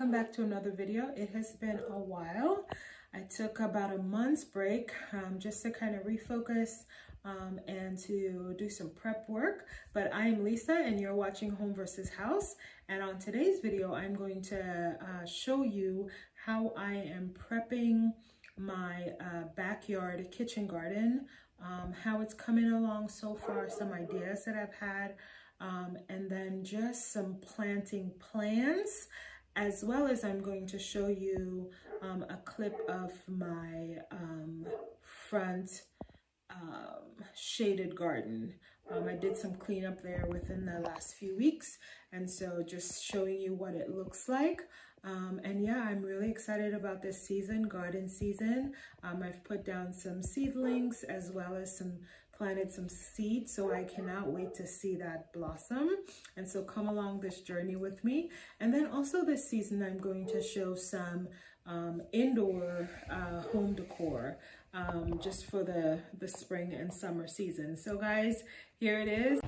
welcome back to another video. It has been a while. I took about a month's break just to kind of refocus and to do some prep work. But I am Lisa and you're watching Home versus House. And on today's video, I'm going to show you how I am prepping my backyard kitchen garden, how it's coming along so far, some ideas that I've had, and then just some planting plans, as well as I'm going to show you a clip of my front shaded garden. I did some cleanup there within the last few weeks, and so just showing you what it looks like. And yeah, I'm really excited about this season, garden season. I've put down some seedlings as well as planted some seeds, so I cannot wait to see that blossom. And so come along this journey with me. And then also this season, I'm going to show some indoor home decor just for the spring and summer season. So guys, here it is.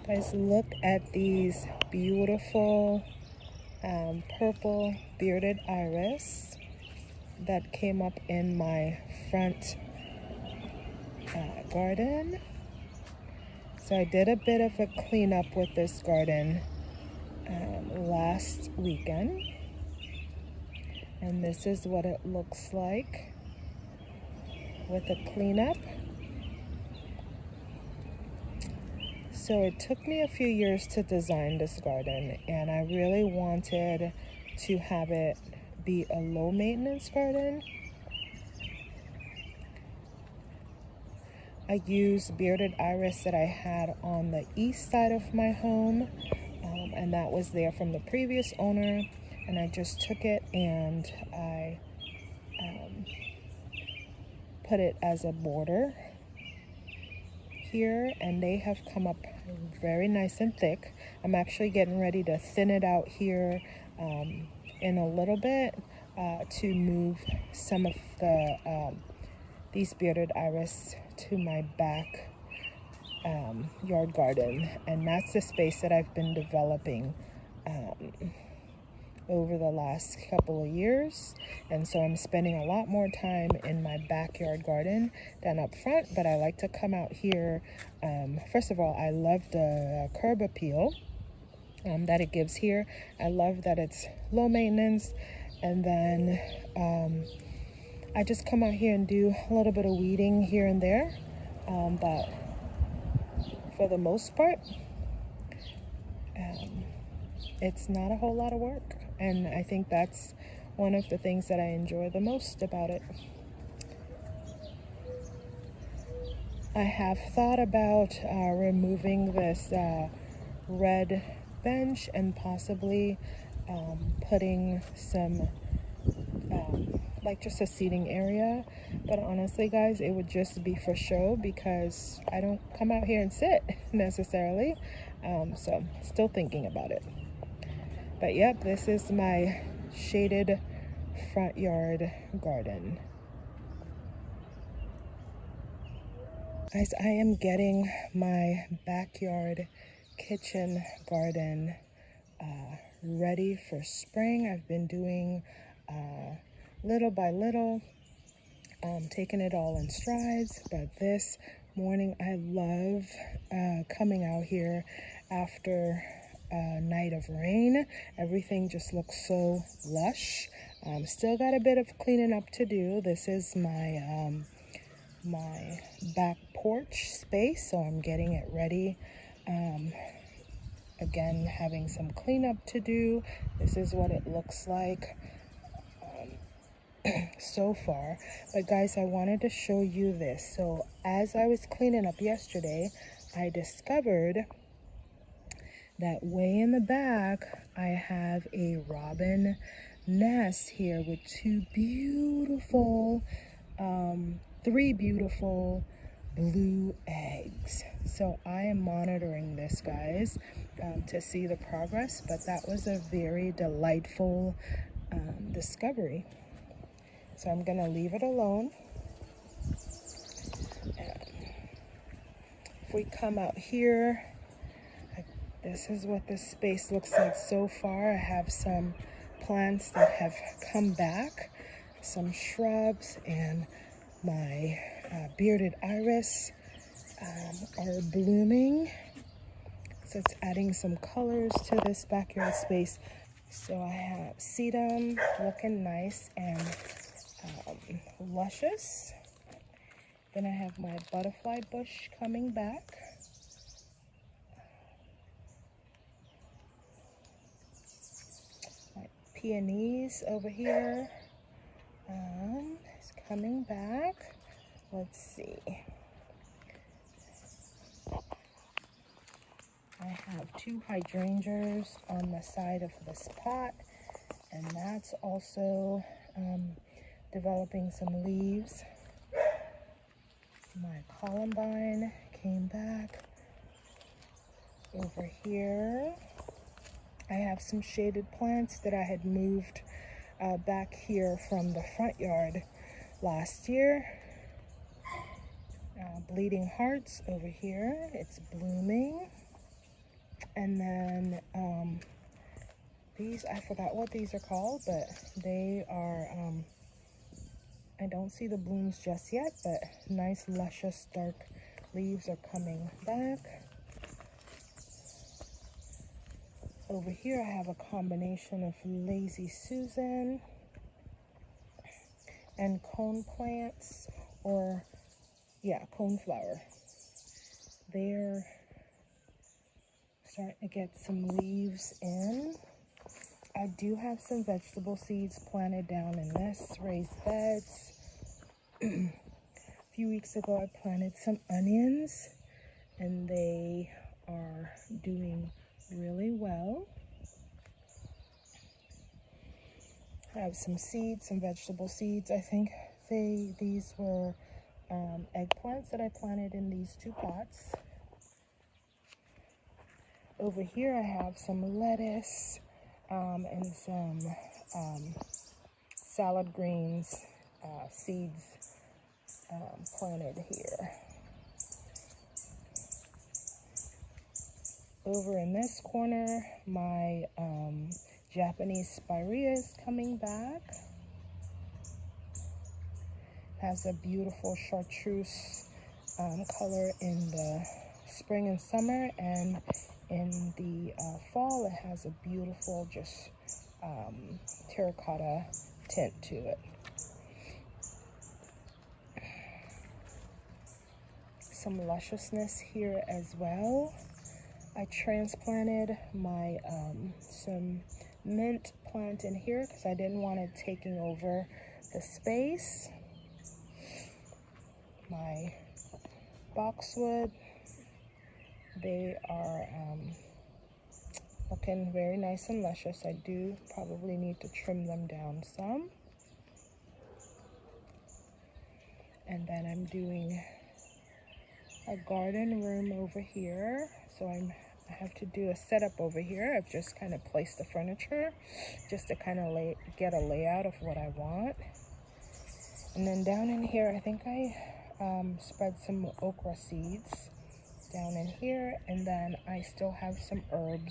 Guys, look at these beautiful purple bearded iris that came up in my front garden. So I did a bit of a cleanup with this garden last weekend, and this is what it looks like with a cleanup. So it took me a few years to design this garden, and I really wanted to have it be a low maintenance garden. I used bearded iris that I had on the east side of my home, and that was there from the previous owner, and I just took it and I put it as a border here, and they have come up very nice and thick. I'm actually getting ready to thin it out here in a little bit to move some of the these bearded iris to my back yard garden, and that's the space that I've been developing over the last couple of years. And so I'm spending a lot more time in my backyard garden than up front, but I like to come out here. First of all, I love the curb appeal that it gives here. I love that it's low maintenance, and then I just come out here and do a little bit of weeding here and there, but for the most part, it's not a whole lot of work, and I think that's one of the things that I enjoy the most about it. I have thought about removing this red bench and possibly putting some like just a seating area, but honestly guys, it would just be for show because I don't come out here and sit necessarily, so still thinking about it. But yep, this is my shaded front yard garden. Guys, I am getting my backyard kitchen garden ready for spring. I've been doing little by little, taking it all in strides, but this morning I love coming out here after a night of rain. Everything just looks so lush. Still got a bit of cleaning up to do. This is my my back porch space, so I'm getting it ready. Again, having some cleanup to do. This is what it looks like so far. But guys, I wanted to show you this. So as I was cleaning up yesterday, I discovered that way in the back I have a robin nest here with three beautiful blue eggs. So I am monitoring this, guys, to see the progress, but that was a very delightful discovery. So I'm gonna leave it alone. If we come out here, this is what this space looks like so far. I have some plants that have come back, some shrubs, and my bearded iris are blooming. So it's adding some colors to this backyard space. So I have sedum looking nice and luscious. Then I have my butterfly bush coming back. My peonies over here is coming back. Let's see. I have 2 hydrangeas on the side of this pot, and that's also developing some leaves. My columbine came back. Over here, I have some shaded plants that I had moved back here from the front yard last year. Bleeding hearts over here, it's blooming. And then these, I forgot what these are called, but they are, I don't see the blooms just yet, but nice luscious dark leaves are coming back. Over here I have a combination of Lazy Susan and cone plants, or yeah, coneflower. They're starting to get some leaves in. I do have some vegetable seeds planted down in this raised beds. A few weeks ago I planted some onions and they are doing really well. I have some seeds, some vegetable seeds. I think these were eggplants that I planted in these 2 pots. Over here I have some lettuce and some salad greens seeds planted here. Over in this corner, my Japanese spirea is coming back. Has a beautiful chartreuse color in the spring and summer, and in the fall it has a beautiful just terracotta tint to it. Some lusciousness here as well. I transplanted my some mint plant in here because I didn't want it taking over the space. My boxwood, they are looking very nice and luscious. I do probably need to trim them down some. And then I'm doing a garden room over here. So I have to do a setup over here. I've just kind of placed the furniture just to kind of get a layout of what I want. And then down in here, I think I spread some okra seeds down in here, and then I still have some herb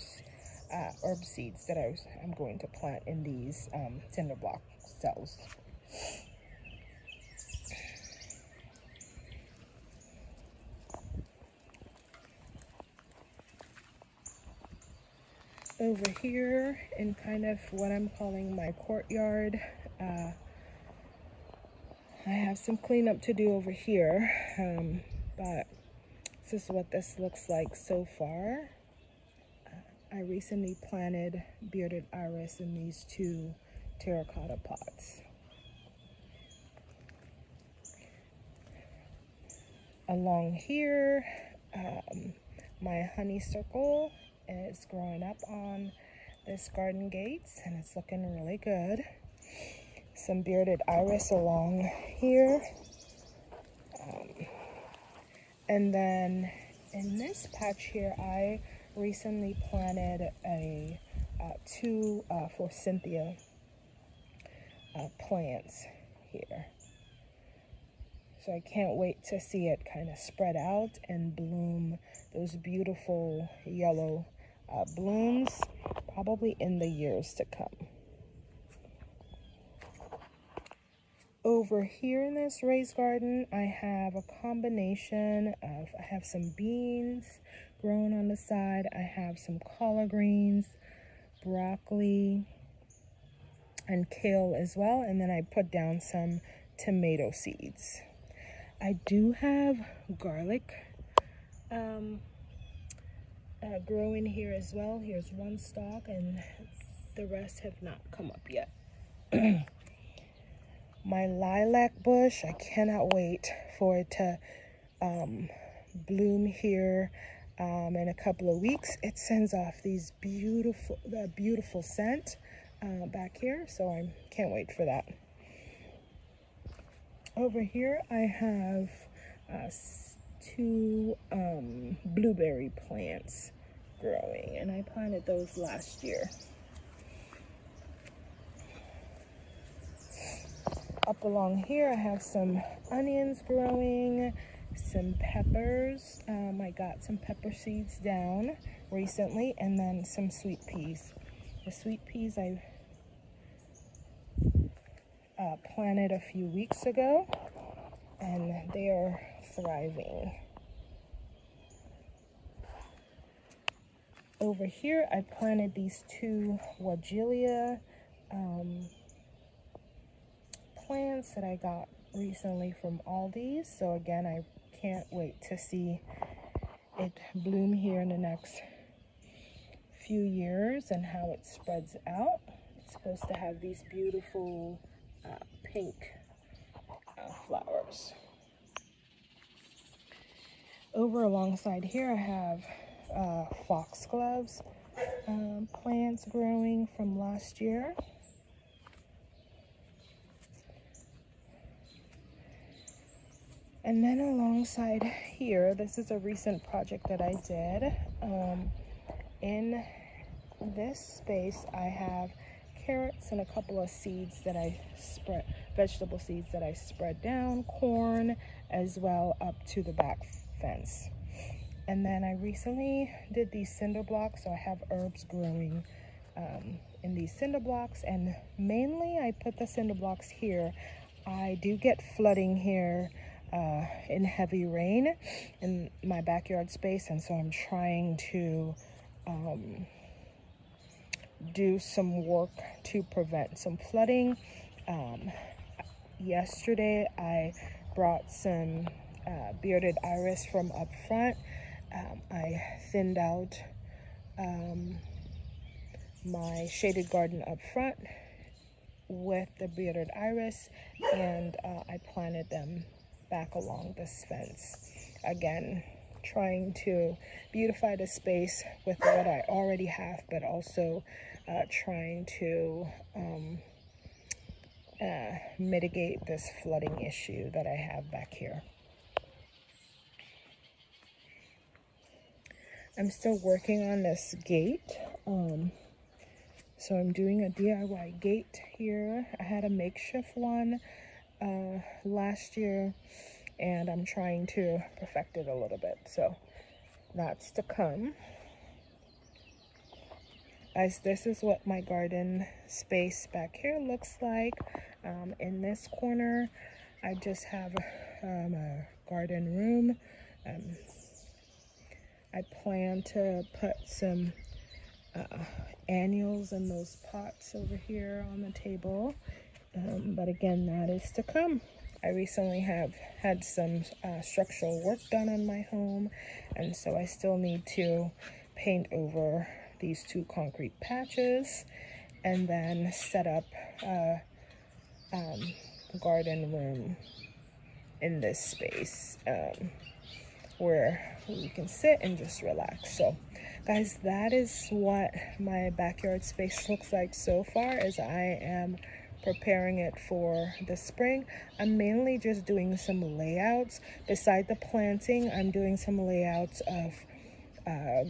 seeds that I'm going to plant in these cinder block cells. Over here in kind of what I'm calling my courtyard, I have some cleanup to do over here, but this is what this looks like so far. I recently planted bearded iris in these 2 terracotta pots. Along here, my honeysuckle is growing up on this garden gates and it's looking really good. Some bearded iris along here. And then in this patch here, I recently planted a 2 forsythia plants here. So I can't wait to see it kind of spread out and bloom those beautiful yellow blooms, probably in the years to come. Over here in this raised garden, I have a combination of, I have some beans growing on the side. I have some collard greens, broccoli, and kale as well. And then I put down some tomato seeds. I do have garlic growing here as well. Here's one stalk and the rest have not come up yet. My lilac bush, I cannot wait for it to bloom here in a couple of weeks. It sends off these beautiful scent back here, so I can't wait for that. Over here I have two blueberry plants growing, and I planted those last year. Up along here I have some onions growing, some peppers. I got some pepper seeds down recently, and then some sweet peas. The sweet peas I planted a few weeks ago, and they are thriving. Over here I planted these two Wagelia plants that I got recently from Aldi's. So again, I can't wait to see it bloom here in the next few years and how it spreads out. It's supposed to have these beautiful pink flowers. Over alongside here I have foxgloves plants growing from last year. And then alongside here, this is a recent project that I did. In this space, I have carrots and a couple of seeds that I spread, vegetable seeds that I spread down, corn as well up to the back fence. And then I recently did these cinder blocks, so I have herbs growing in these cinder blocks, and mainly I put the cinder blocks here. I do get flooding here in heavy rain in my backyard space, and so I'm trying to do some work to prevent some flooding. Yesterday I brought some bearded iris from up front. I thinned out my shaded garden up front with the bearded iris, and I planted them back along this fence. Again, trying to beautify the space with what I already have, but also trying to mitigate this flooding issue that I have back here. I'm still working on this gate. So I'm doing a DIY gate here. I had a makeshift one last year, and I'm trying to perfect it a little bit. So that's to come. As this is what my garden space back here looks like. In this corner, I just have a garden room. I plan to put some annuals in those pots over here on the table. But again, that is to come. I recently have had some structural work done on my home, and so I still need to paint over these two concrete patches and then set up a garden room in this space where you can sit and just relax. So guys, that is what my backyard space looks like so far, as I am preparing it for the spring. I'm mainly just doing some layouts. Beside the planting, I'm doing some layouts of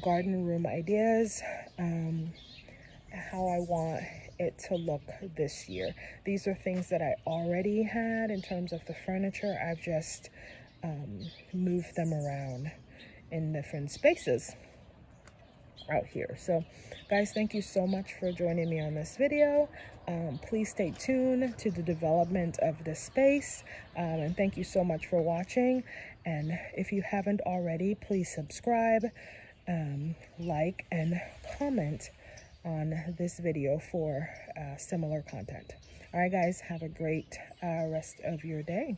garden room ideas, how I want it to look this year. These are things that I already had in terms of the furniture. I've just moved them around in different spaces. out here. So guys, thank you so much for joining me on this video. Please stay tuned to the development of this space, and thank you so much for watching. And if you haven't already, please subscribe, like, and comment on this video for similar content. All right guys, have a great rest of your day.